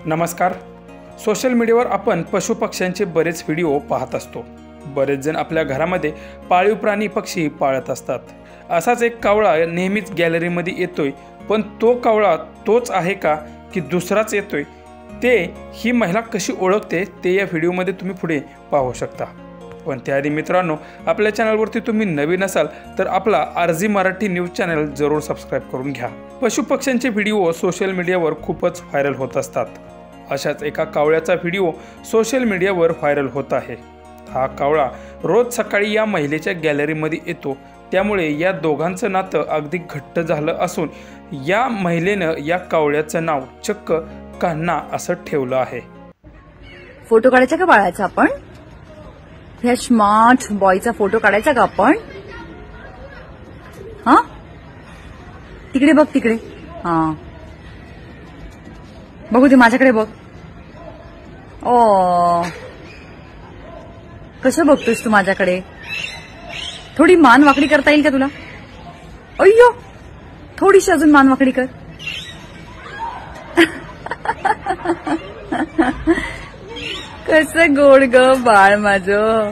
नमस्कार. सोशल मीडियावर आपण पशुपक्ष्यांचे बरेच व्हिडिओ पाहत असतो. बरेच जण आपल्या घरामध्ये पाळीव प्राणी पक्षी पाळत असतात. असाच एक कावळा नेहमीच गॅलरीमध्ये येतोय, पण तो कावळा तोच आहे का की दुसराच येतोय ते ही महिला कशी ओळखते ते या व्हिडिओमध्ये तुम्ही पुढे पाहू शकता. पण त्याआधी मित्रांनो, आपल्या चॅनलवरती तुम्ही नवीन असाल तर आपला आरजी मराठी न्यूज चॅनल जरूर सबस्क्राईब करून घ्या. पशुपक्ष्यांचे व्हिडिओ सोशल मीडियावर खूपच व्हायरल होत असतात. अशाच एका कावळ्याचा व्हिडिओ सोशल मीडियावर व्हायरल होत आहे. हा कावळा रोज सकाळी या महिलेच्या गॅलरीमध्ये येतो, त्यामुळे या दोघांचं नातं अगदी घट्ट झालं असून या महिलेनं या कावळ्याचं नाव चक्क कान्हा असं ठेवलं आहे. फोटो काढायचा का बाळाचा? आपण ह्या स्मार्ट बॉयचा फोटो काढायचा का आपण? हा, तिकडे बघ, तिकडे. हा, बघू दे, माझ्याकडे बघ. ओ, कसं बघतोस तू माझ्याकडे? थोडी मान वाकडी करता येईल का तुला? अय्यो, थोडीशी अजून मान वाकडी कर. कसं गोड ग बाळ माझं.